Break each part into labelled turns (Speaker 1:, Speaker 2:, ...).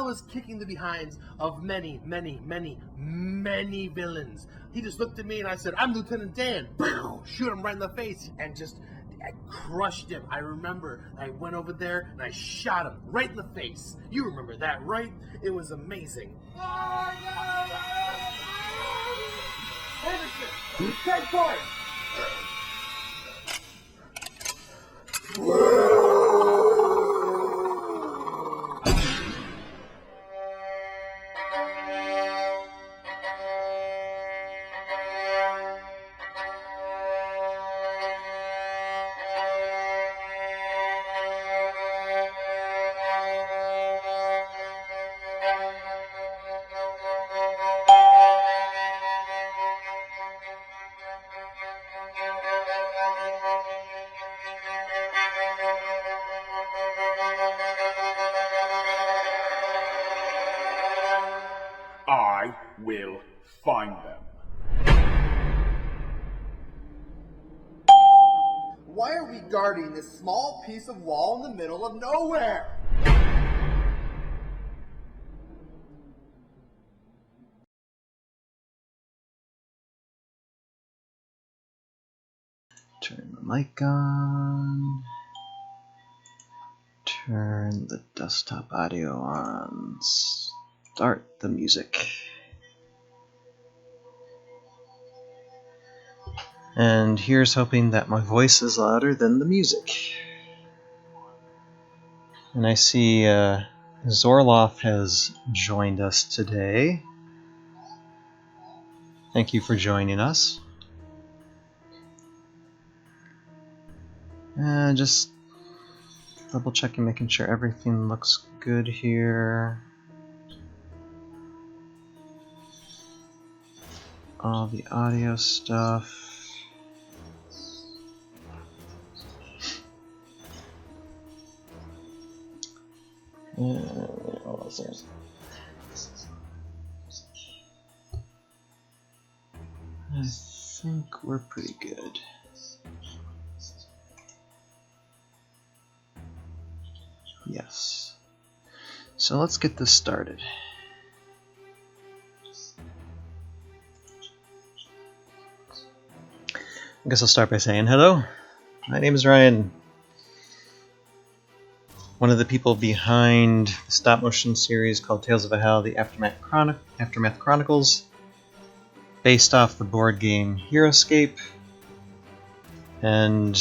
Speaker 1: was kicking the behinds of many, many, many, many villains. He just looked at me and I said, I'm Lieutenant Dan. Shoot him right in the face and just I crushed him. I remember I went over there and I shot him right in the face. You remember that, right? It was amazing. Anderson, take part.
Speaker 2: I will find them.
Speaker 1: Why are we guarding this small piece of wall in the middle of nowhere?
Speaker 3: Turn the mic on. Turn the desktop audio on. Start the music. And here's hoping that my voice is louder than the music. And I see Zorloff has joined us today. Thank you for joining us. Just double checking, making sure everything looks good here. All the audio stuff. Hold on a second. I think we're pretty good. Yes. So let's get this started. I guess I'll start by saying hello. My name is Ryan. One of the people behind the stop motion series called Tales of Hell, the Aftermath Chronicles, based off the board game Heroscape. And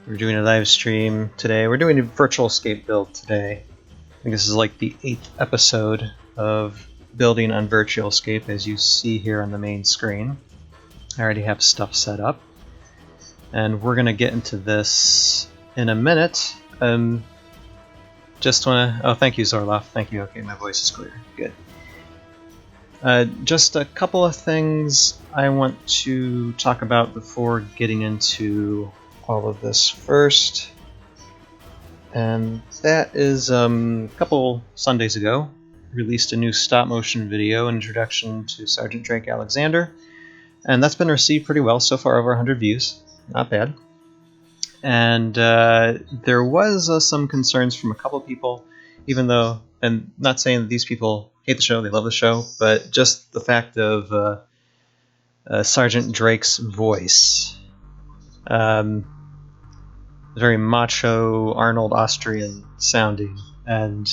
Speaker 3: we're doing a live stream today. We're doing a Virtualscape build today. I think this is like the 8th episode of building on Virtualscape, as you see here on the main screen. I already have stuff set up. And we're going to get into this in a minute. Just want to... Oh, thank you, Zorloff. Thank you. Okay, my voice is clear. Good. Just a couple of things I want to talk about before getting into all of this first. And that is a couple Sundays ago, released a new stop motion video, Introduction to Sgt Drake Alexander. And that's been received pretty well so far, over 100 views. Not bad. And there was some concerns from a couple people, even though, and not saying that these people hate the show, they love the show, but just the fact of Sgt Drake's voice. Very macho, Arnold Austrian sounding, and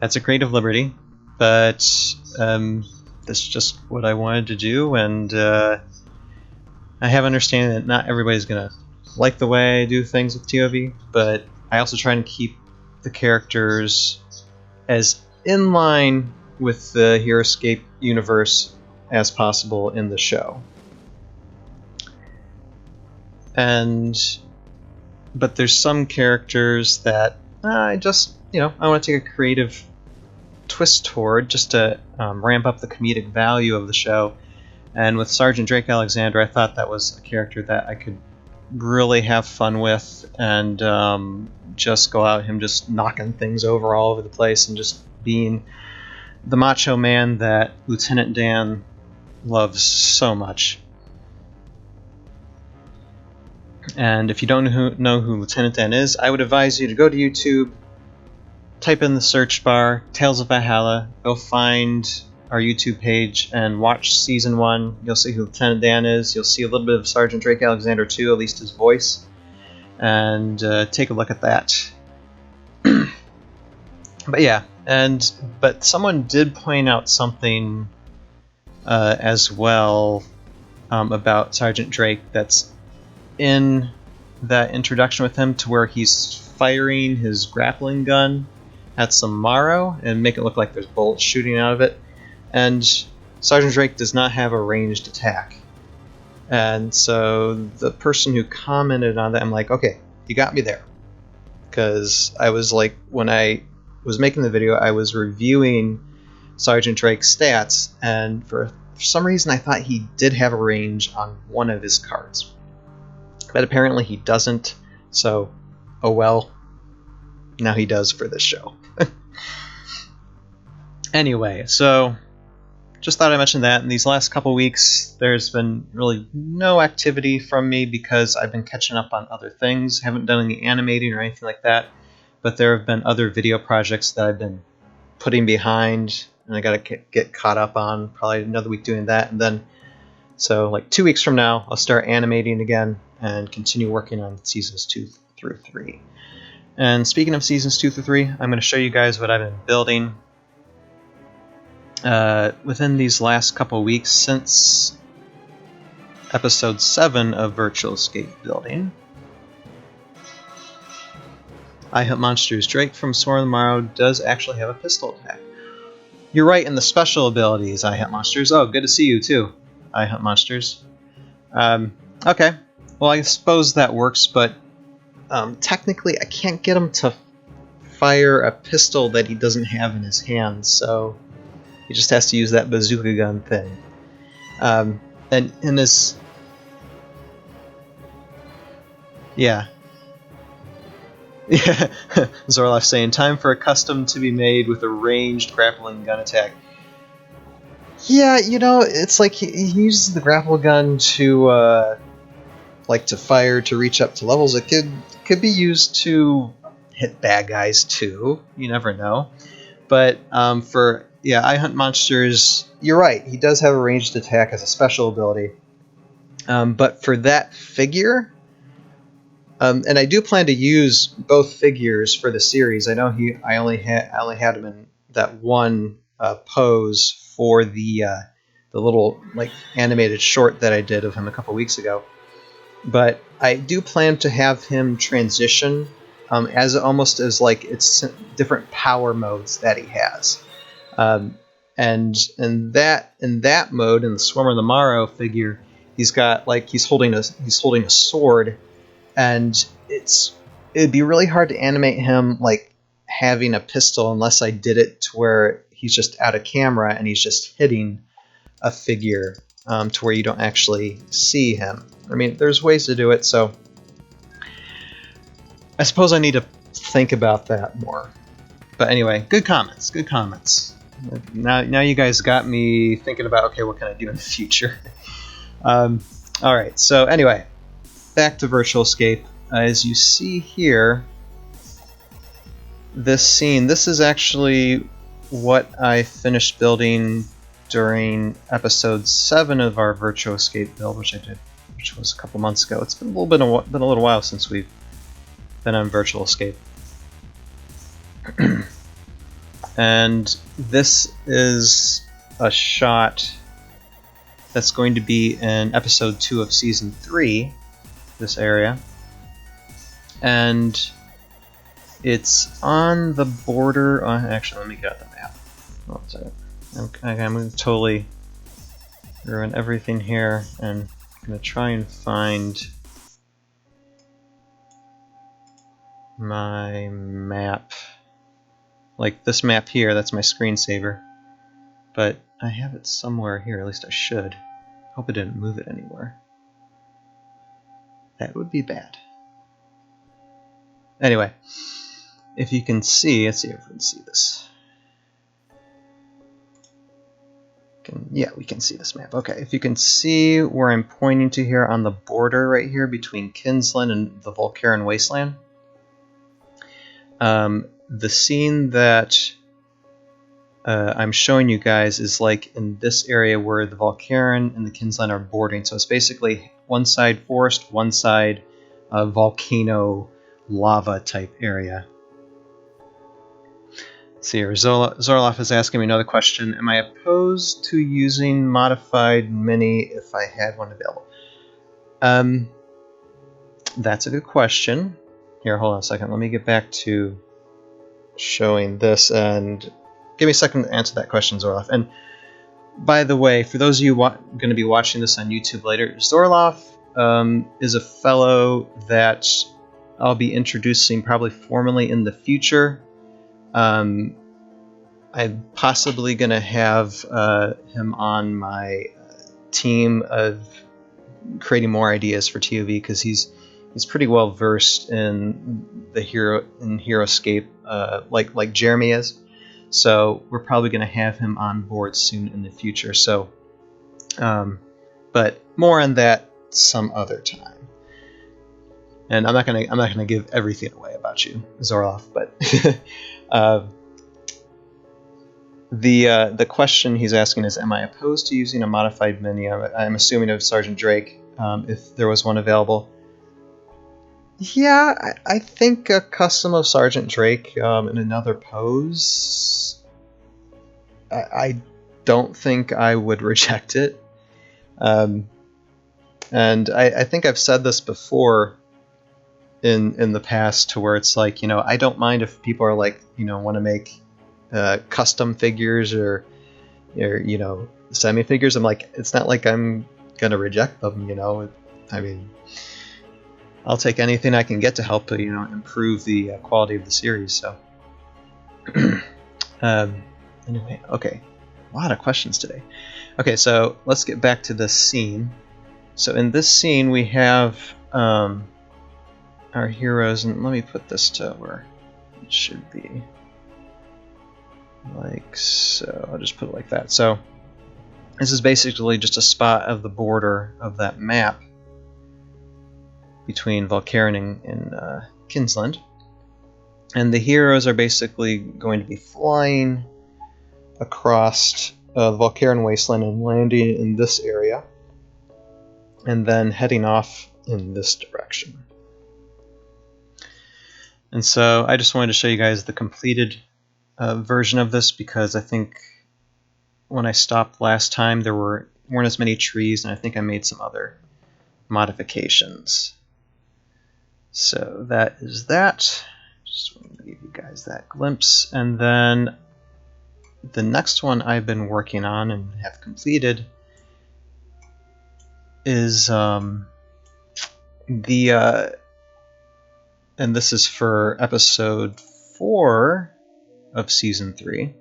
Speaker 3: that's a creative liberty, but that's just what I wanted to do, and I have understanding that not everybody's going to like the way I do things with TOV, but I also try and keep the characters as in line with the Heroscape universe as possible in the show. But there's some characters that I just, I want to take a creative twist toward, just to ramp up the comedic value of the show. And with Sgt Drake Alexander, I thought that was a character that I could really have fun with, and just go out him just knocking things over all over the place and just being the macho man that Lieutenant Dan loves so much. And if you don't know who Lieutenant Dan is, I would advise you to go to YouTube, type in the search bar Tales of Valhalla, go find our YouTube page and watch Season 1. You'll see who Lieutenant Dan is. You'll see a little bit of Sgt Drake Alexander too, at least his voice. And take a look at that. But yeah, but someone did point out something as well about Sgt Drake that's in that introduction with him, to where he's firing his grappling gun at some Morrow and make it look like there's bullets shooting out of it. And Sgt Drake does not have a ranged attack. And so the person who commented on that, I'm like, okay, you got me there. Because I was like, when I was making the video, I was reviewing Sgt Drake's stats, and for some reason I thought he did have a range on one of his cards. But apparently he doesn't, so oh well. Now he does for this show. Anyway, so just thought I mentioned that. In these last couple weeks, there's been really no activity from me because I've been catching up on other things. Haven't done any animating or anything like that, but there have been other video projects that I've been putting behind, and I gotta get caught up on. Probably another week doing that, and then so like 2 weeks from now, I'll start animating again and continue working on seasons 2 through 3. And speaking of seasons 2 through 3, I'm going to show you guys what I've been building within these last couple weeks since episode 7 of Virtualscape building. I Hunt Monsters. Drake from Swarm of the Morrow does actually have a pistol attack. You're right in the special abilities, I Hunt Monsters. Oh, good to see you too, I Hunt Monsters. Okay, well I suppose that works, but technically I can't get him to fire a pistol that he doesn't have in his hands, so he just has to use that bazooka gun thing. And in his... Yeah. Yeah, Zorloff saying, time for a custom to be made with a ranged grappling gun attack. Yeah, you know, it's like he uses the grapple gun to fire to reach up to levels. It could be used to hit bad guys too. You never know. But for I Hunt Monsters, you're right. He does have a ranged attack as a special ability. But for that figure, and I do plan to use both figures for the series. I know I only had him in that one pose for the little like animated short that I did of him a couple weeks ago. But I do plan to have him transition as almost as like it's different power modes that he has. And in that mode, in the Swarm of the Morrow figure, he's got like he's holding a sword, and it'd be really hard to animate him like having a pistol unless I did it to where he's just out of camera and he's just hitting a figure to where you don't actually see him. I mean, there's ways to do it, so I suppose I need to think about that more. But anyway, good comments. Now you guys got me thinking about, okay, what can I do in the future? Alright, so anyway, back to Virtualscape. As you see here, this scene, this is actually what I finished building during episode 7 of our Virtualscape build, which was a couple months ago. It's been a little while since we've been on Virtualscape. And this is a shot that's going to be in episode 2 of season 3, this area. And it's on the border. Actually, let me get out the map. Oh, sorry. I'm going to totally ruin everything here, and I'm going to try and find my map. Like this map here, that's my screensaver. But I have it somewhere here, at least I should. Hope I didn't move it anywhere. That would be bad. Anyway, if you can see, let's see if we can see this. Yeah, we can see this map. Okay, if you can see where I'm pointing to here on the border right here between Kinsland and the Volcaren Wasteland, the scene that I'm showing you guys is like in this area where the Valkyran and the Kinsland are bordering. So it's basically one side forest, one side volcano lava type area. Let's see here, Zorloff is asking me another question. Am I opposed to using modified mini if I had one available? That's a good question. Here, hold on a second. Let me get back to showing this and give me a second to answer that question, Zorloff. And by the way, for those of you going to be watching this on YouTube later, Zorloff is a fellow that I'll be introducing probably formally in the future. I'm possibly going to have him on my team of creating more ideas for TOV because he's pretty well versed in the Heroscape, like Jeremy is. So we're probably going to have him on board soon in the future. So, but more on that some other time. And I'm not gonna give everything away about you, Zorloff. But the question he's asking is, am I opposed to using a modified mini? I'm assuming of Sgt Drake, if there was one available. Yeah, I think a custom of Sgt Drake in another pose, I don't think I would reject it. And I think I've said this before in the past, to where it's like, I don't mind if people are like, want to make custom figures or semi figures. I'm like, it's not like I'm gonna reject them. I mean, I'll take anything I can get to help improve the quality of the series. So anyway, okay, a lot of questions today. Okay, so let's get back to this scene. So in this scene we have our heroes, and let me put this to where it should be, like so. I'll just put it like that. So this is basically just a spot of the border of that map between Valkyran and Kinsland. And the heroes are basically going to be flying across the Valkyran wasteland and landing in this area, and then heading off in this direction. And so I just wanted to show you guys the completed version of this, because I think when I stopped last time there weren't as many trees, and I think I made some other modifications. So that is that. Just want to give you guys that glimpse. And then the next one I've been working on and have completed is and this is for episode 4 of season 3.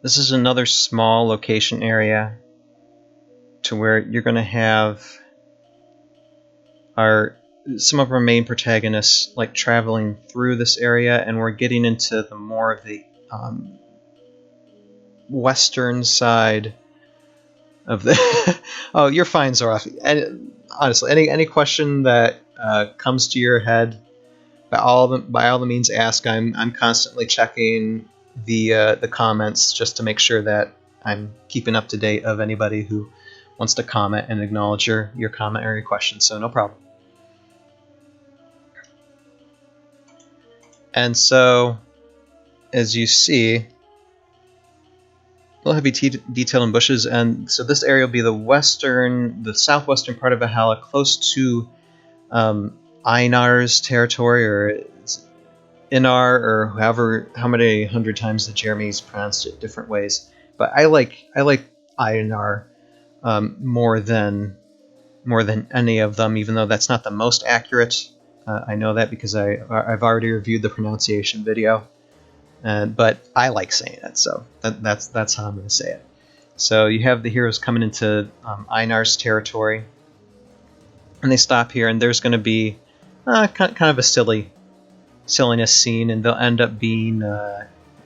Speaker 3: This is another small location area to where you're going to have some of our main protagonists like traveling through this area, and we're getting into the more of the western side of the. Oh, you're fine, Zorloff. And honestly, any question that comes to your head, by all the means, ask. I'm constantly checking the comments just to make sure that I'm keeping up to date of anybody who wants to comment and acknowledge your comment or your question. So no problem. And so, as you see, little heavy detail in bushes, and so this area will be the southwestern part of Valhalla, close to Einar's territory, or Inar, or how many hundred times the Jeremy's pronounced it different ways. But I like Einar more than any of them, even though that's not the most accurate. I know that because I've already reviewed the pronunciation video, but I like saying it, so that's how I'm going to say it. So you have the heroes coming into Einar's territory, and they stop here, and there's going to be kind of a silliness scene, and they'll end up being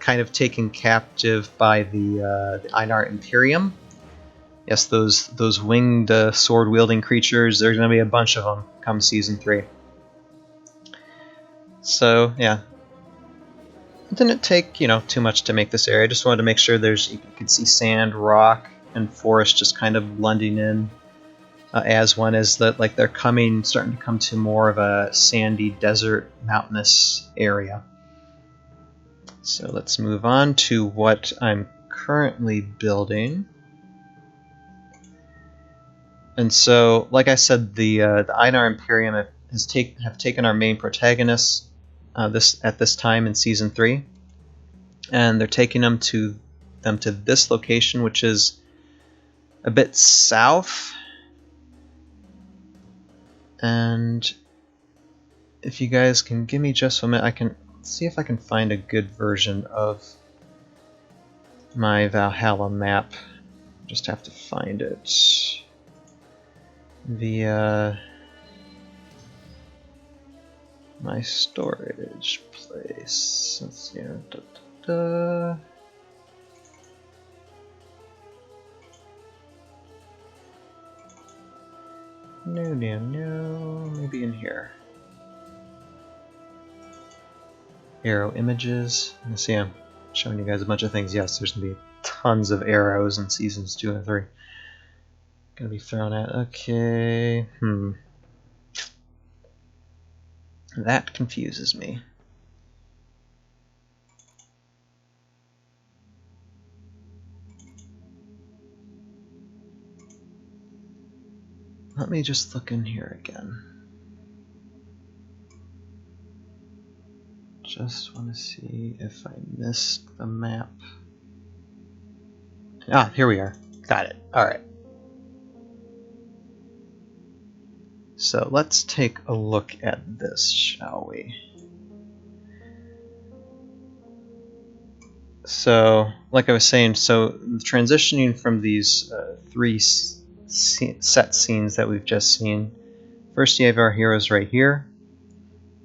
Speaker 3: kind of taken captive by the Einar Imperium. Yes, those winged sword-wielding creatures. There's going to be a bunch of them come season 3. So yeah, It didn't take, too much to make this area. I just wanted to make sure you could see sand, rock, and forest just kind of blending in as one, as they're starting to come to more of a sandy desert mountainous area. So let's move on to what I'm currently building. And so, like I said, the Einar Imperium have taken our main protagonists at this time in Season 3, and they're taking them to this location, which is a bit south. And if you guys can give me just a minute, I can see if I can find a good version of my Valhalla map. Just have to find it via my storage place. Let's see. No. Maybe in here. Arrow images. Let's see, I'm showing you guys a bunch of things. Yes, there's going to be tons of arrows in Seasons 2 and 3. Going to be thrown at. Okay. That confuses me. Let me just look in here again. Just want to see if I missed the map. Ah, here we are. Got it. Alright. So let's take a look at this, shall we? So, like I was saying, transitioning from these three set scenes that we've just seen. First you have our heroes right here.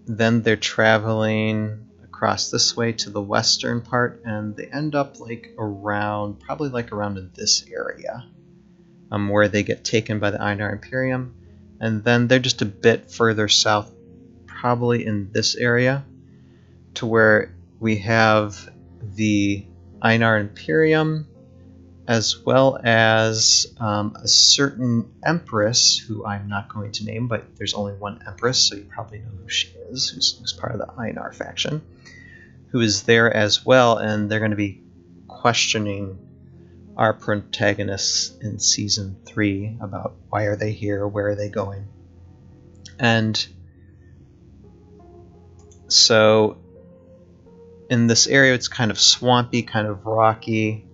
Speaker 3: Then they're traveling across this way to the western part, and they end up probably around this area, where they get taken by the Einar Imperium. And then they're just a bit further south, probably in this area, to where we have the Einar Imperium, as well as a certain empress, who I'm not going to name, but there's only one empress, so you probably know who she is, who's part of the Einar faction, who is there as well, and they're going to be questioning our protagonists in Season 3 about why are they here, where are they going. And so in this area it's kind of swampy, kind of rocky,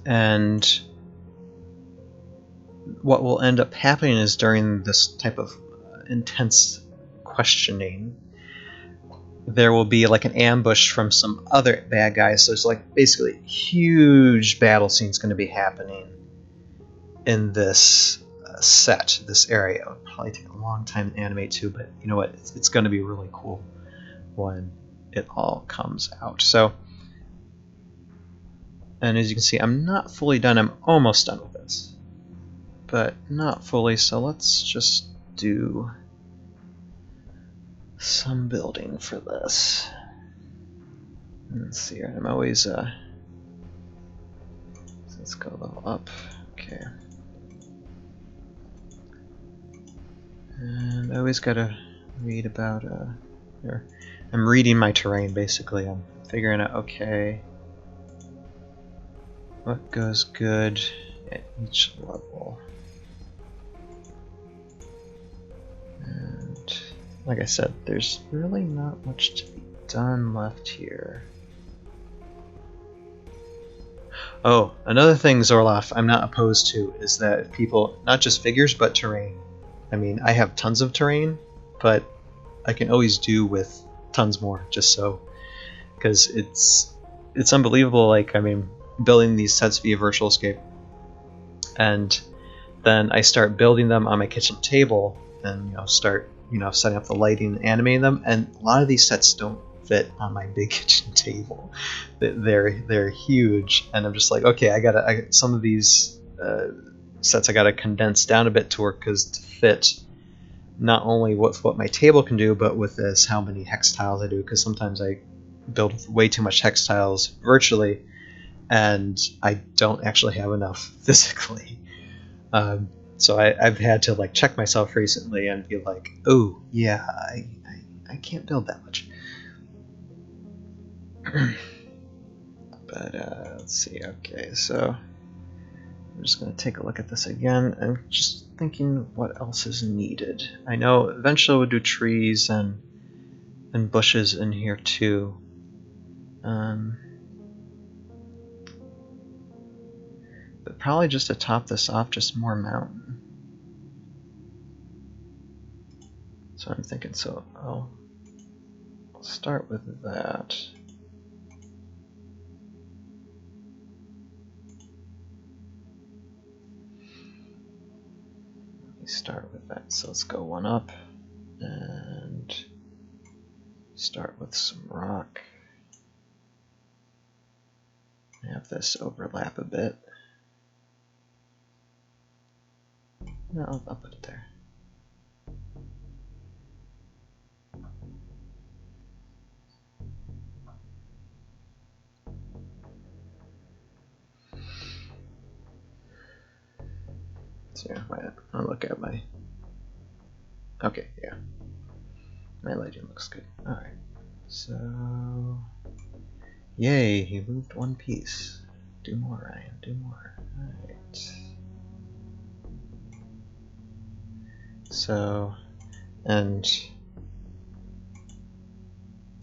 Speaker 3: and what will end up happening is during this type of intense questioning, there will be like an ambush from some other bad guys. So it's basically huge battle scenes going to be happening in this this area. It'll probably take a long time to animate too, but you know what? It's going to be really cool when it all comes out. So, and as you can see, I'm not fully done. I'm almost done with this, but not fully. So let's just do some building for this. Let's see here. I'm always let's go level up. Okay. And I always gotta read about here. I'm reading my terrain basically. I'm figuring out, okay, what goes good at each level. And like I said, there's really not much to be done left here. Oh, another thing, Zorloff, I'm not opposed to is that people, not just figures, but terrain. I mean, I have tons of terrain, but I can always do with tons more, just so, because it's unbelievable. Like, I mean, building these sets via Virtualscape, and then I start building them on my kitchen table, and start setting up the lighting and animating them, and a lot of these sets don't fit on my big kitchen table. They're huge, and I'm just like, okay, I gotta some of these sets I gotta condense down a bit to fit not only with what my table can do, but with this how many hex tiles I do, because sometimes I build with way too much hex tiles virtually, and I don't actually have enough physically. So I've had to like check myself recently and be like, oh yeah, I can't build that much. But let's see. Okay, so I'm just going to take a look at this again and just thinking what else is needed. I know eventually we'll do trees and bushes in here too. But probably just to top this off, just more mountain. So I'm thinking, so I'll start with that. Start with that. So let's go one up and start with some rock. Have this overlap a bit. No, I'll put it there. So yeah, I'll look at my. Okay, yeah. My legend looks good. Alright. So. Yay, he moved one piece. Do more, Ryan, do more. Alright. So. And.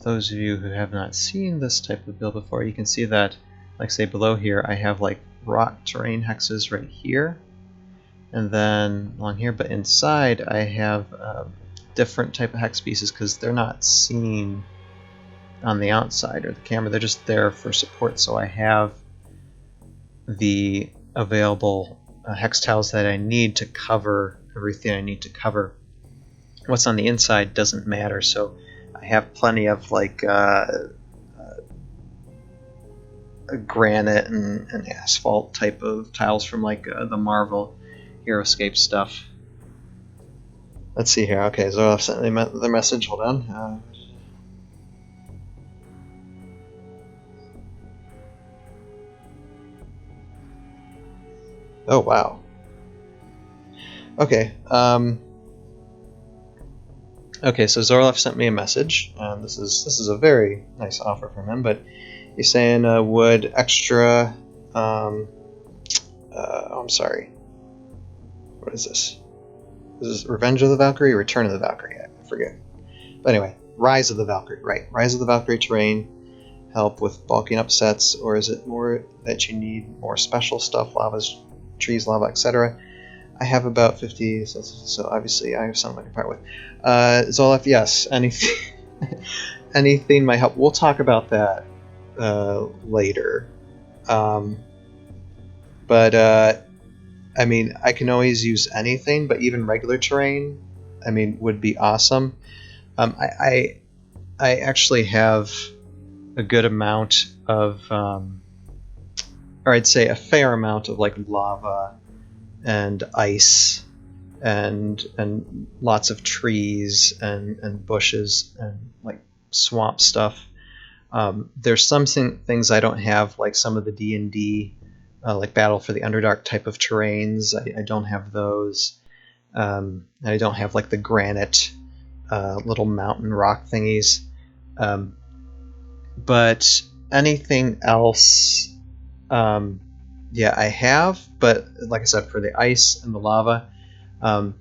Speaker 3: Those of you who have not seen this type of build before, you can see that, like say below here, I have like rock terrain hexes right here. And then along here, but inside I have different type of hex pieces because they're not seen on the outside or the camera, they're just there for support. So I have the available hex tiles that I need to cover everything I need to cover. What's on the inside doesn't matter, so I have plenty of like granite and asphalt type of tiles from like the Marvel Heroscape stuff. Let's see here. Okay, so I've sent the message. Hold on. Oh wow. Okay. Okay, so Zorlef sent me a message, and this is a very nice offer from him. But he's saying would extra. Oh, I'm sorry. What is this? Is this Revenge of the Valkyrie or Return of the Valkyrie? I forget. But anyway, Rise of the Valkyrie, right. Rise of the Valkyrie terrain, help with bulking up sets, or is it more that you need more special stuff, lavas, trees, lava, etc.? I have about 50, so obviously I have some I can part with. Zolef, yes, anything, anything might help. We'll talk about that later. But I mean, I can always use anything, but even regular terrain, I mean, would be awesome. I actually have a good amount of, or I'd say a fair amount of like lava and ice and lots of trees and bushes and like swamp stuff. There's some things I don't have, like some of the D&D like Battle for the Underdark type of terrains. I don't have those. And I don't have like the granite little mountain rock thingies. But anything else, yeah, I have. But like I said, for the ice and the lava, I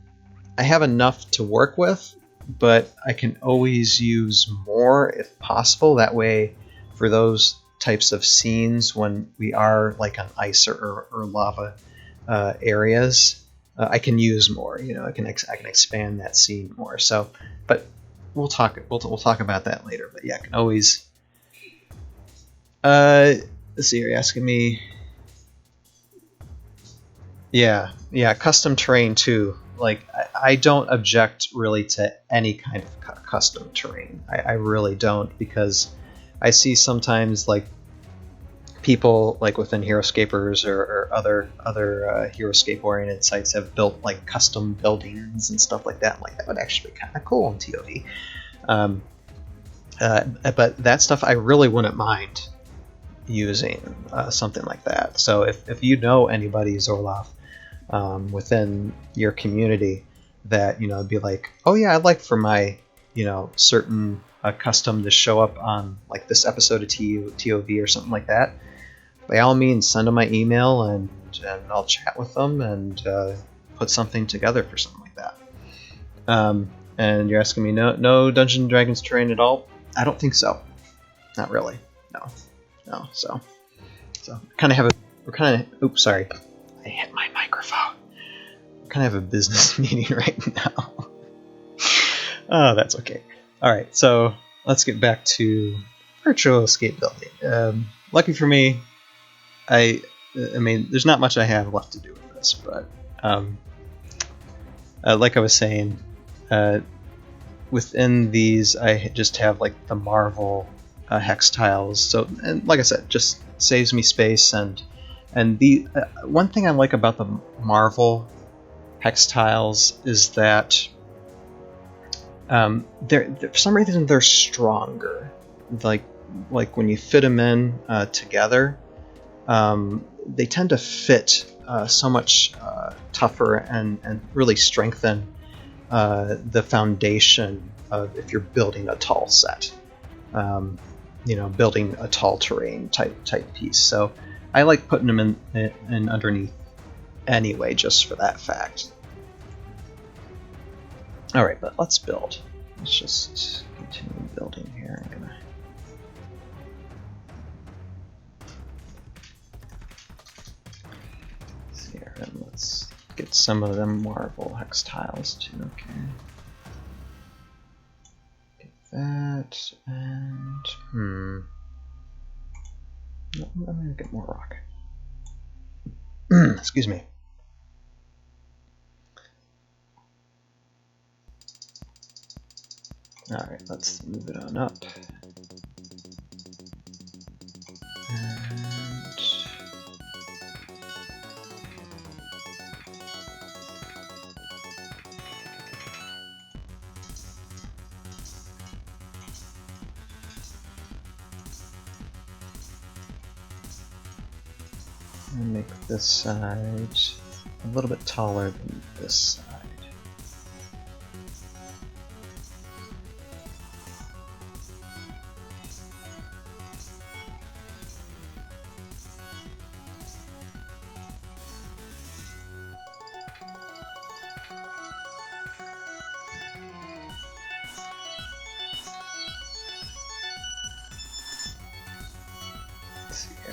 Speaker 3: have enough to work with, but I can always use more if possible. That way, for those types of scenes when we are like on ice or lava areas, I can use more. You know, I can expand that scene more. So, but we'll talk about that later. But yeah, I can always. Let's see. You're asking me. Yeah, custom terrain too. Like I don't object really to any kind of custom terrain. I really don't, because I see sometimes like people like within Heroscapers or other Heroscape oriented sites have built like custom buildings and stuff like that. I'm like, that would actually be kind of cool in TOD. But that stuff I really wouldn't mind using something like that. So if you know anybody, Zorloff, within your community that, be like, oh yeah, I'd like for my, certain custom to show up on like this episode of TOV or something like that, by all means send them my email and I'll chat with them and put something together for something like that. And you're asking me no Dungeons and Dragons terrain at all? I don't think so. Not really. No. So we're kind of oops, sorry. I hit my microphone. We kind of have a business meeting right now. Oh, that's okay. All right, so let's get back to Virtualscape building. Lucky for me, I mean, there's not much I have left to do with this, but like I was saying, within these, I just have like the Marvel hex tiles. So, and like I said, just saves me space. And the one thing I like about the Marvel hex tiles is that they're for some reason they're stronger. Like when you fit them in together, they tend to fit so much tougher and really strengthen the foundation of if you're building a tall set, building a tall terrain type piece. So I like putting them in underneath anyway, just for that fact. All right, but let's build. Let's just continue building here. I'm gonna. Here, and let's get some of them Marvel hex tiles too. Okay. Get that and no, I'm gonna get more rock. Excuse me. All right, let's move it on up. And make this side a little bit taller than this side.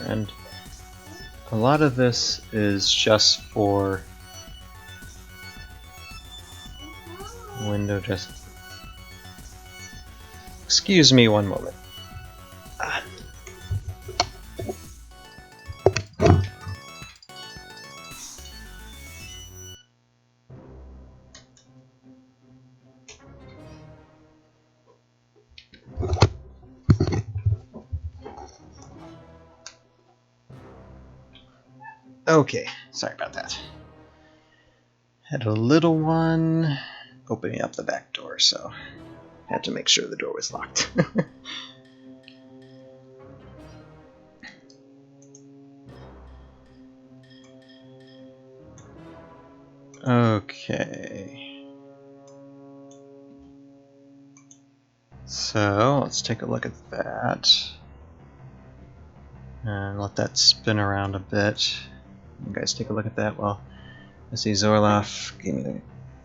Speaker 3: And a lot of this is just for window dressing. Excuse me one moment. Okay, sorry about that. Had a little one opening up the back door, so had to make sure the door was locked. Okay. So let's take a look at that. And let that spin around a bit. You guys take a look at that. Well, I see Zorloff.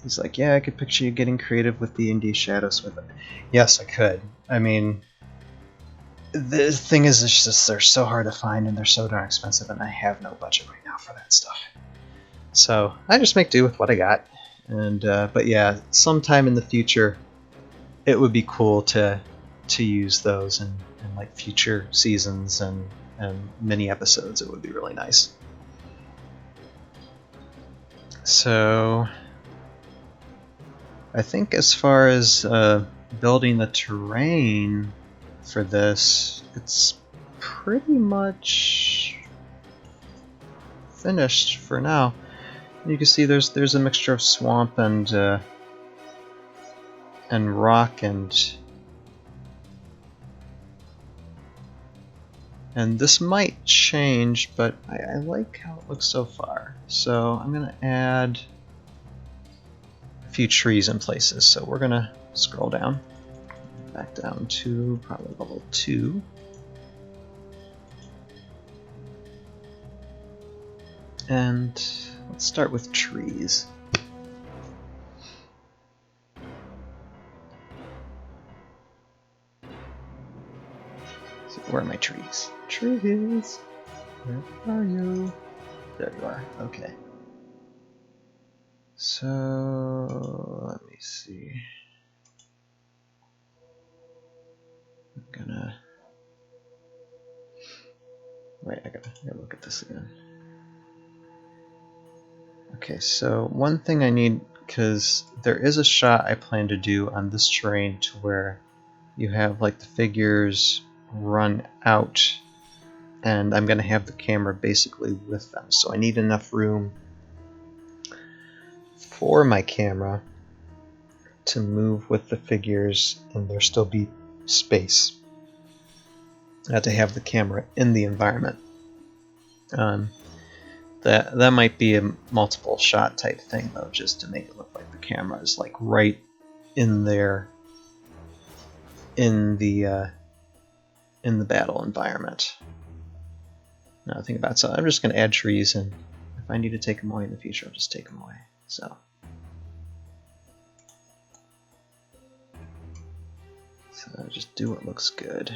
Speaker 3: He's like, yeah, I could picture you getting creative with the indie shadows with it. Yes, I could. I mean, the thing is, it's just they're so hard to find and they're so darn expensive, and I have no budget right now for that stuff. So I just make do with what I got. And but yeah, sometime in the future, it would be cool to use those in like future seasons and mini episodes. It would be really nice. So I think as far as building the terrain for this, it's pretty much finished for now. You can see there's a mixture of swamp and rock and this might change, but I like how it looks so far. So I'm gonna add a few trees in places. So we're gonna scroll down, back down to probably level 2. And let's start with trees. So where are my trees? Trees! Where are you? There you are. Okay. So let me see. I'm gonna wait. I gotta look at this again. Okay, so one thing I need, because there is a shot I plan to do on this terrain to where you have like the figures run out, and I'm gonna have the camera basically with them. So I need enough room for my camera to move with the figures and there still be space to have the camera in the environment. That might be a multiple shot type thing though, just to make it look like the camera is like right in there in the battle environment. Now think about it. So I'm just going to add trees, and if I need to take them away in the future, I'll just take them away. So just do what looks good.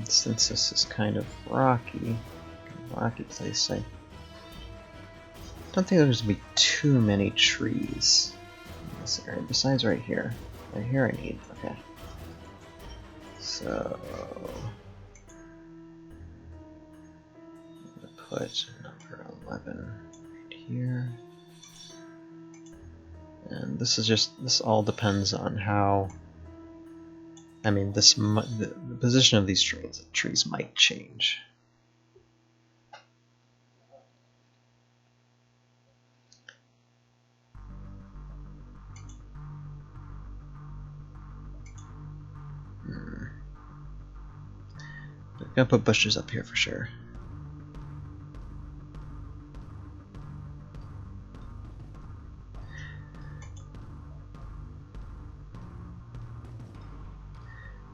Speaker 3: Since this is kind of rocky place, I don't think there's going to be too many trees in this area, besides right here. Right here I need, okay. So I'm going to put number 11 right here. And this all depends on how, I mean, the position of these trees might change. I'm gonna put bushes up here for sure.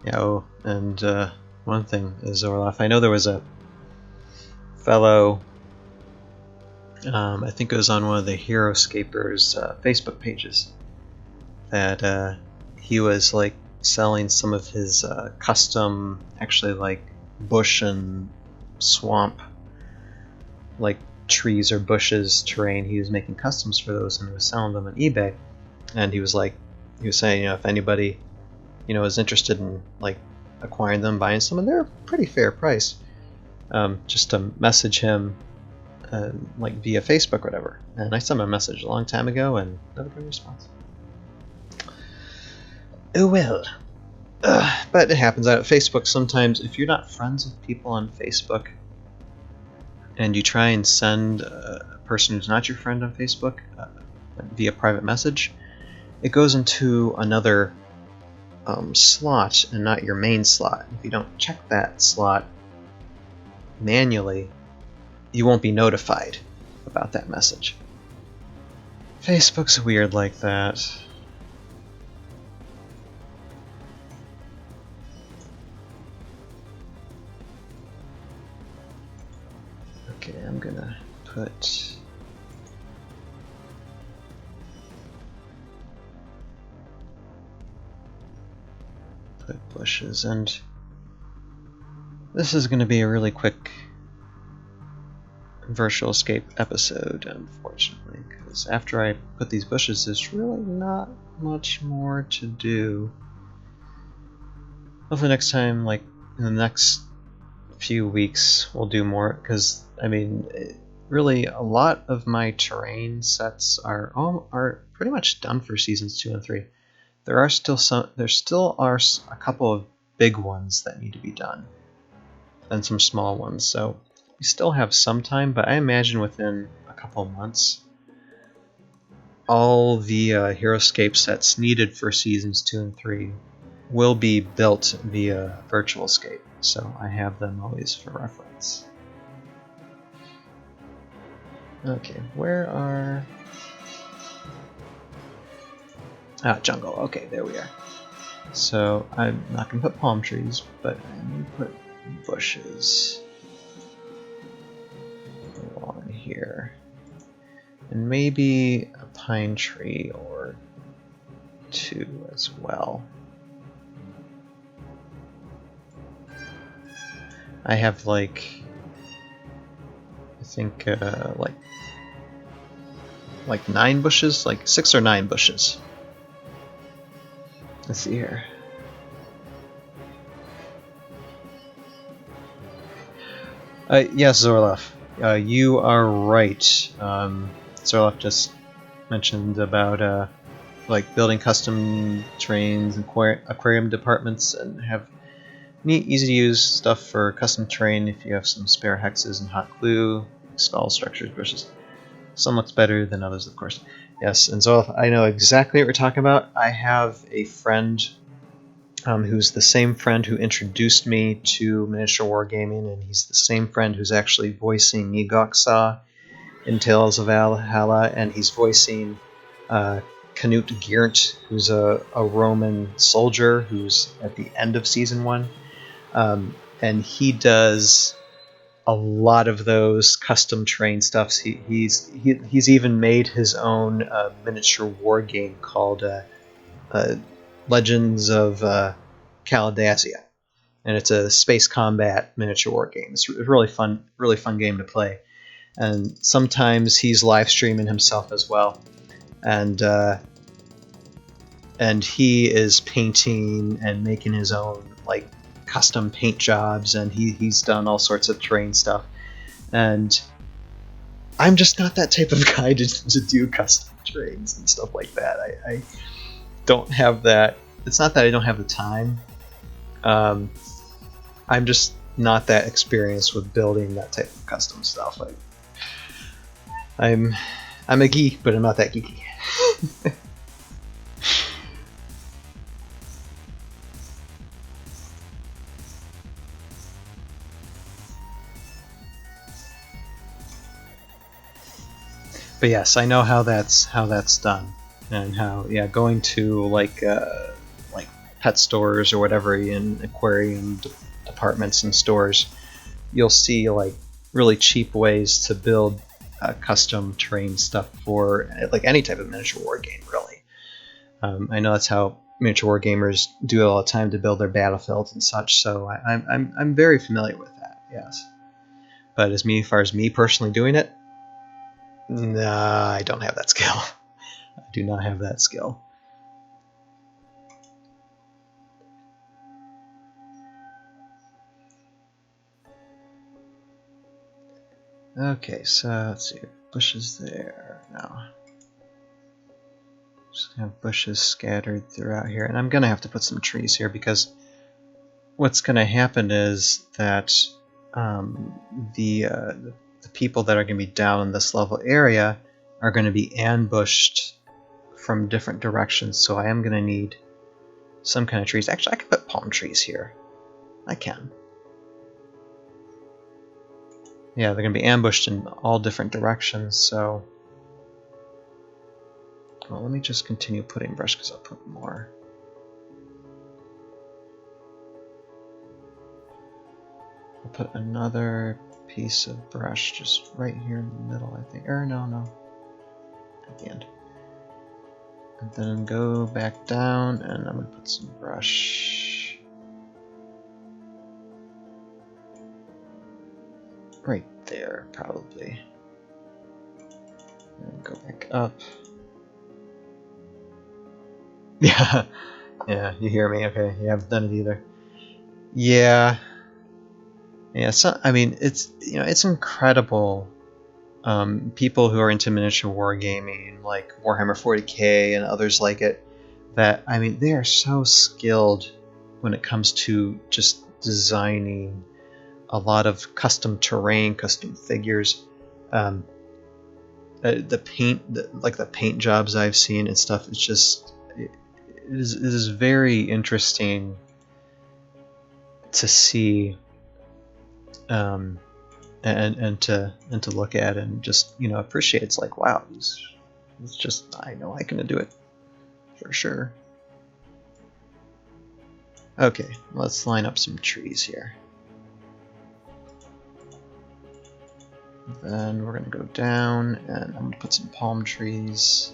Speaker 3: Yeah, oh, and one thing is, Orloff, I know there was a fellow, I think it was on one of the Heroscapers Facebook pages, that he was like selling some of his custom, actually like bush and swamp, like trees or bushes terrain. He was making customs for those and he was selling them on eBay. And he was saying, if anybody is interested in like acquiring them, buying some, and they're a pretty fair price. Just to message him like via Facebook or whatever. And I sent him a message a long time ago and never got a response. Oh well. But it happens out at Facebook sometimes. If you're not friends with people on Facebook and you try and send a person who's not your friend on Facebook via private message, it goes into another slot and not your main slot. If you don't check that slot manually, you won't be notified about that message. Facebook's weird like that. Okay, I'm gonna put quick bushes, and this is going to be a really quick Virtualscape episode, unfortunately, because after I put these bushes, there's really not much more to do. Hopefully next time, like in the next few weeks, we'll do more, because I mean, really a lot of my terrain sets are pretty much done for seasons 2 and 3. There still are a couple of big ones that need to be done, and some small ones, so we still have some time, but I imagine within a couple of months all the Heroscape sets needed for seasons 2 and 3 will be built via Virtualscape, so I have them always for reference. Okay, where are... jungle. Okay, there we are. So I'm not going to put palm trees, but I'm going to put bushes along here. And maybe a pine tree or 2 as well. I have like, I think like 9 bushes, like 6 or 9 bushes. Let's see here. Yes, Zorlef, you are right. Zorlef just mentioned about like building custom terrains and aquarium departments, and have neat, easy to use stuff for custom terrain if you have some spare hexes and hot glue, skull structures, bushes. Some looks better than others, of course. Yes, and Zorlef, I know exactly what we're talking about. I have a friend who's the same friend who introduced me to miniature wargaming, and he's the same friend who's actually voicing Nigoksa in Tales of Valhalla, and he's voicing Canute Geert, who's a Roman soldier who's at the end of season 1, and he does a lot of those custom terrain stuffs. He's even made his own miniature war game called Legends of Caladasia, and it's a space combat miniature war game. It's a really fun game to play, and sometimes he's live streaming himself as well, and he is painting and making his own like custom paint jobs, and he's done all sorts of terrain stuff, and I'm just not that type of guy to do custom terrains and stuff like that. I don't have that. It's not that I don't have the time. I'm just not that experienced with building that type of custom stuff. I'm a geek, but I'm not that geeky. But yes, I know how that's done, and how going to like pet stores or whatever in aquarium departments and stores, you'll see like really cheap ways to build custom terrain stuff for like any type of miniature war game. Really, I know that's how miniature war gamers do it all the time to build their battlefields and such. So I'm very familiar with that. Yes, but as far as me personally doing it, nah, I don't have that skill. I do not have that skill. Okay, so let's see. Bushes there now. Just have bushes scattered throughout here, and I'm gonna have to put some trees here because what's gonna happen is that the people that are gonna be down in this level area are gonna be ambushed from different directions. So I am gonna need some kind of trees. Actually, I can put palm trees here. I can. Yeah, they're going to be ambushed in all different directions, so... Well, let me just continue putting brush, because I'll put more. I'll put another piece of brush just right here in the middle, I think. Or no. At the end. And then go back down, and I'm going to put some brush right there, probably. And go back up. Yeah, yeah, you hear me? Okay, you haven't done it either. Yeah, So I mean, it's incredible. People who are into miniature wargaming, like Warhammer 40k and others like it, that I mean, they are so skilled when it comes to just designing a lot of custom terrain, custom figures. The paint, the paint jobs I've seen and stuff, it's just it is very interesting to see, and to look at and just appreciate. It's like, wow, it's just, I know I can do it for sure. Okay, let's line up some trees here. Then we're going to go down, and I'm going to put some palm trees.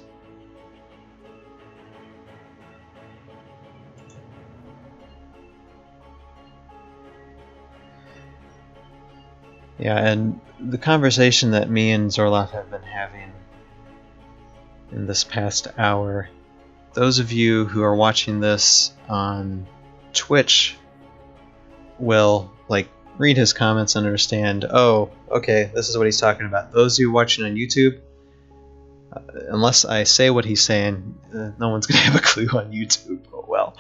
Speaker 3: Yeah, and the conversation that me and Zorloff have been having in this past hour, those of you who are watching this on Twitch will read his comments and understand, oh, okay, this is what he's talking about. Those of you watching on YouTube, unless I say what he's saying, no one's going to have a clue on YouTube. Oh well.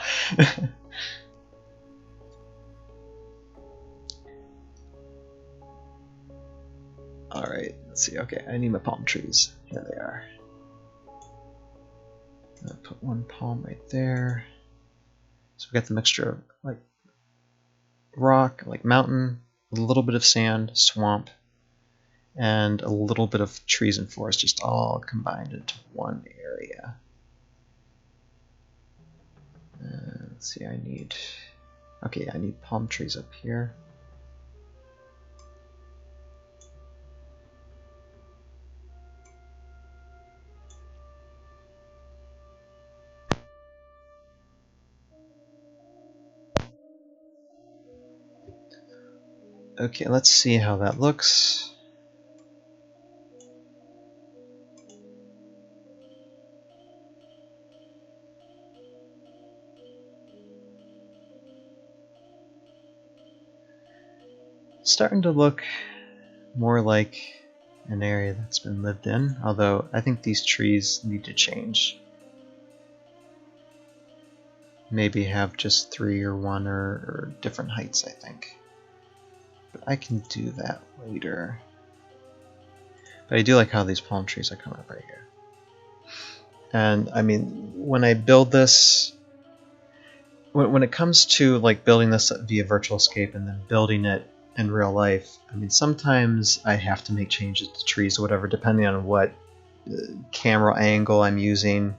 Speaker 3: Alright, let's see. Okay, I need my palm trees. There they are. I'll put one palm right there. So we got the mixture of rock, mountain, a little bit of sand, swamp, and a little bit of trees and forest, just all combined into one area. Let's see, I need palm trees up here. Okay, let's see how that looks. Starting to look more like an area that's been lived in, although I think these trees need to change. Maybe have just 3 or 1 or different heights, I think. But I can do that later. But I do like how these palm trees are coming up right here. And I mean, when I build this, when it comes to building this via Virtualscape and then building it in real life, I mean, sometimes I have to make changes to trees or whatever, depending on what camera angle I'm using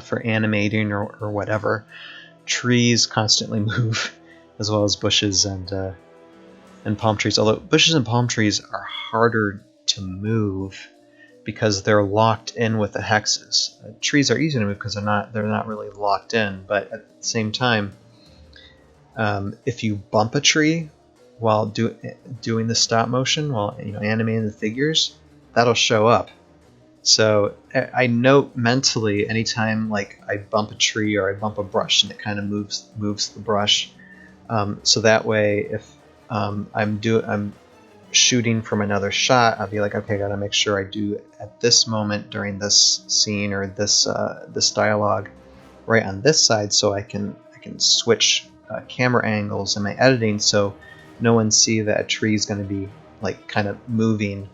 Speaker 3: for animating or whatever. Trees constantly move, as well as bushes and palm trees. Although bushes and palm trees are harder to move because they're locked in with the hexes. Trees are easy to move because they're not really locked in. But at the same time, if you bump a tree while doing the stop motion, while animating the figures, that'll show up. So I note mentally anytime I bump a tree or I bump a brush and it kind of moves the brush. So that way, if I'm shooting from another shot, I'll be like, okay, I gotta make sure I do at this moment during this scene or this dialogue right on this side, so I can switch camera angles in my editing, so no one see that a tree is going to be kind of moving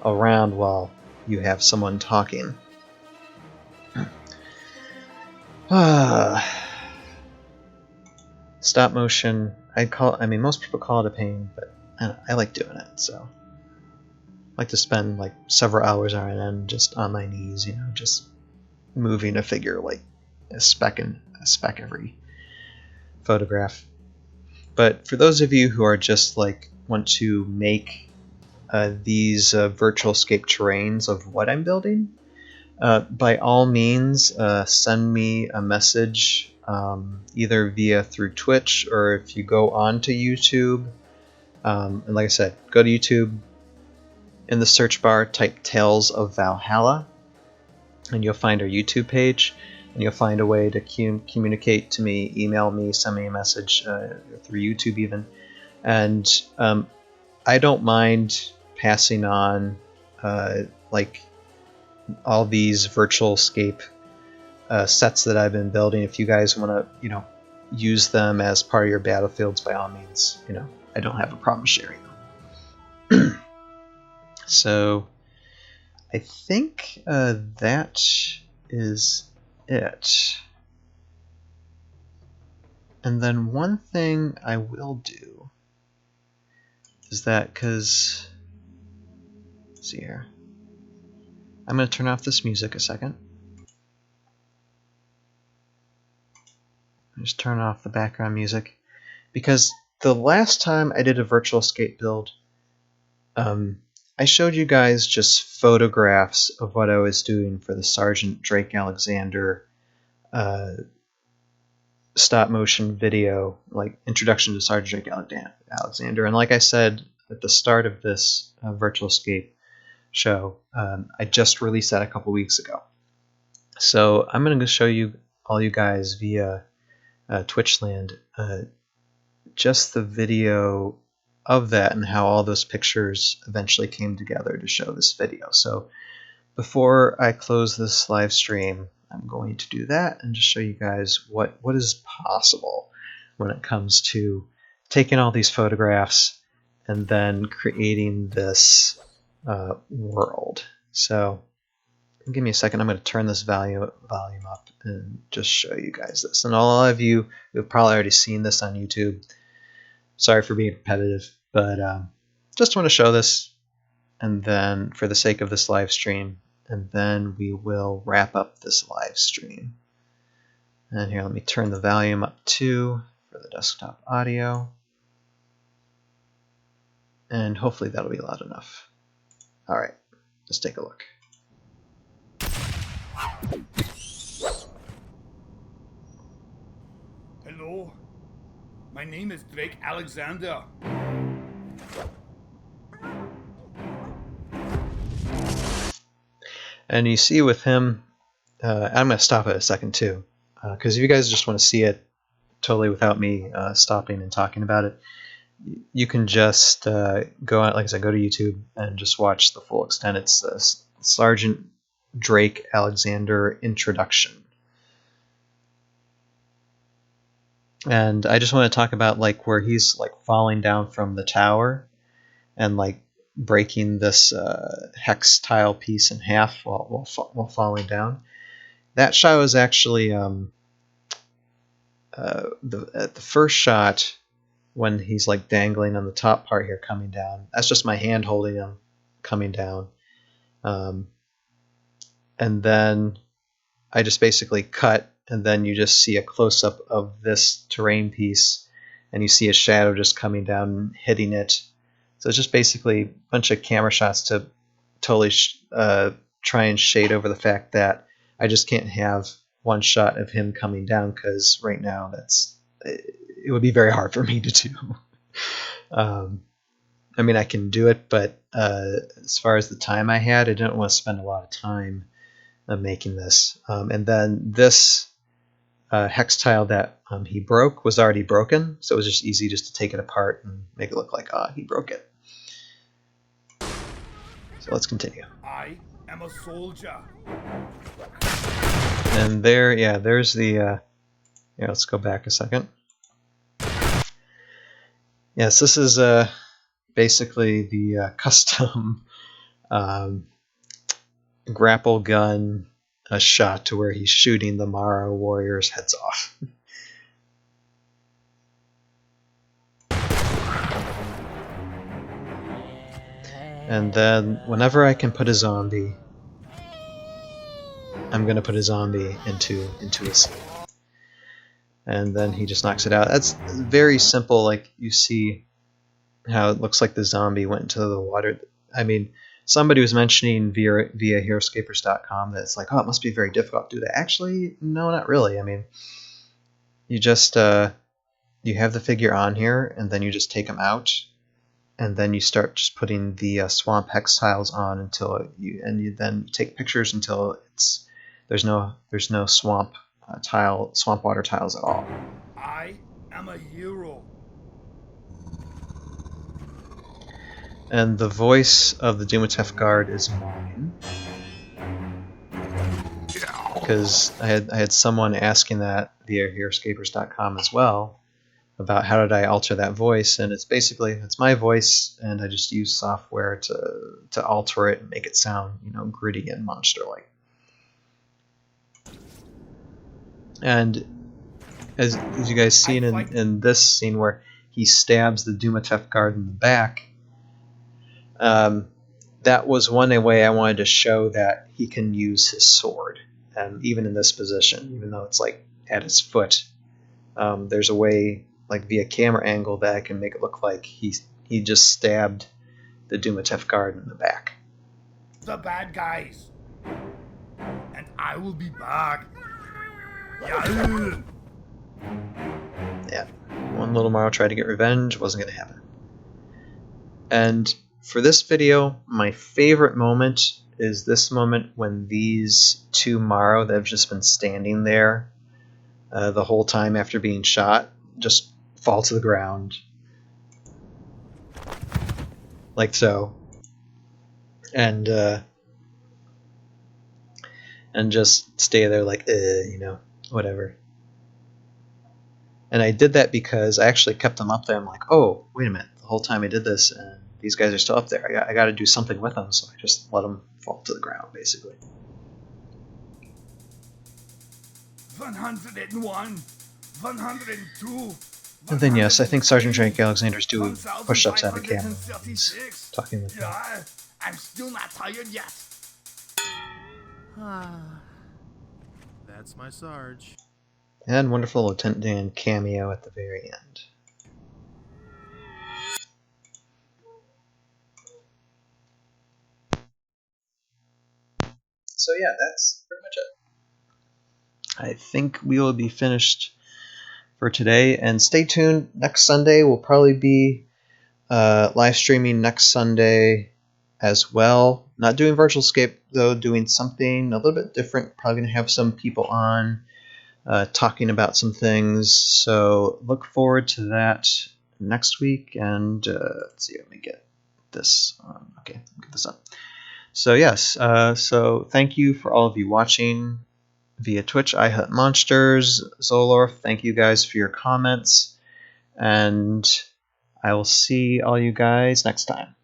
Speaker 3: around while you have someone talking. Stop motion. I mean, most people call it a pain, but I like doing it. So I like to spend several hours on end just on my knees, just moving a figure a speck every photograph. But for those of you who are just want to make these Virtualscape terrains of what I'm building, by all means send me a message either through Twitch, or if you go onto YouTube, And like I said, go to YouTube. In the search bar, type Tales of Valhalla, and you'll find our YouTube page, and you'll find a way to communicate to me, email me, send me a message through YouTube even. And I don't mind passing on like all these Virtualscape sets that I've been building. If you guys want to, use them as part of your battlefields, by all means, I don't have a problem sharing them. So I think that is it. And then one thing I will do is that, let's see here. I'm going to turn off this music a second. Just turn off the background music, because the last time I did a Virtualscape build, I showed you guys just photographs of what I was doing for the Sgt Drake Alexander stop motion video, like introduction to Sgt Drake Alexander. And like I said at the start of this Virtualscape show, I just released that a couple weeks ago. So I'm going to show you all you guys via Twitchland just the video of that and how all those pictures eventually came together to show this video. So before I close this live stream, I'm going to do that and just show you guys what is possible when it comes to taking all these photographs and then creating this world. So give me a second. I'm going to turn this volume up and just show you guys this. And all of you who have probably already seen this on YouTube, sorry for being repetitive, but just want to show this, and then for the sake of this live stream, and then we will wrap up this live stream. And here, let me turn the volume up too for the desktop audio, and hopefully that'll be loud enough. All right, let's take a look.
Speaker 4: Hello, my name is Drake Alexander.
Speaker 3: And you see with him, I'm going to stop it a second too, because if you guys just want to see it totally without me stopping and talking about it, you can just go out, like I said, go to YouTube and just watch the full extent. It's Sgt Drake Alexander introduction. And I just want to talk about like where he's like falling down from the tower and like breaking this hex tile piece in half while falling down. That shot was actually the first shot when he's like dangling on the top part here coming down. That's just my hand holding him coming down. And then I just basically cut, and then you just see a close-up of this terrain piece, and you see a shadow just coming down and hitting it. So it's just basically a bunch of camera shots to totally try and shade over the fact that I just can't have one shot of him coming down, because right now it would be very hard for me to do. I mean, I can do it, but as far as the time I had, I didn't want to spend a lot of time making this. And then this hex tile that he broke was already broken, so it was just easy just to take it apart and make it look like, he broke it. So let's continue.
Speaker 4: I am a soldier.
Speaker 3: And there, yeah, there's the, let's go back a second. Yes, this is basically the custom grapple gun shot to where he's shooting the Mara warriors' heads off. And then whenever I can put a zombie, I'm going to put a zombie into a scene. And then he just knocks it out. That's very simple. Like, you see how it looks like the zombie went into the water. I mean, somebody was mentioning via Heroscapers.com that it's like, it must be very difficult to do that. Actually, no, not really. I mean, you just you have the figure on here, and then you just take him out, and then you start just putting the swamp hex tiles on until you then take pictures until there's no swamp swamp water tiles at all.
Speaker 4: I am a hero.
Speaker 3: And the voice of the Dumatef guard is mine, because I had someone asking that via Heroscapers.com as well about how did I alter that voice, and it's my voice, and I just use software to alter it and make it sound gritty and monster-like. And as you guys seen in this scene where he stabs the Dumatef guard in the back, that was one way I wanted to show that he can use his sword, and even in this position, even though it's like at his foot, there's a way, like via camera angle, that I can make it look like he just stabbed the Dumatef guard in the back.
Speaker 4: The bad guys, and I will be back. Yeah.
Speaker 3: Yeah, one little Morrow tried to get revenge, wasn't going to happen. And for this video, my favorite moment is this moment when these two Morrow that have just been standing there the whole time after being shot just fall to the ground. Like so. And just stay there like, whatever. And I did that because I actually kept them up there. I'm like, oh, wait a minute. The whole time I did this, and these guys are still up there. I got to do something with them, so I just let them fall to the ground, basically.
Speaker 4: 101, 102.
Speaker 3: And then, yes, I think Sgt Drake Alexander's doing push-ups out of camera. He's talking with me.
Speaker 4: Yeah, I'm still not tired yet.
Speaker 1: That's my Sarge.
Speaker 3: And wonderful Lieutenant Dan cameo at the very end. So yeah, that's pretty much it. I think we will be finished for today, and stay tuned. Next Sunday will probably be live streaming next Sunday as well. Not doing Virtualscape though, doing something a little bit different. Probably gonna have some people on talking about some things. So look forward to that next week. And let's see, let me get this. Okay, let me get this up. So yes, so thank you for all of you watching via Twitch. I Hunt Monsters, Zolorf, thank you guys for your comments, and I will see all you guys next time.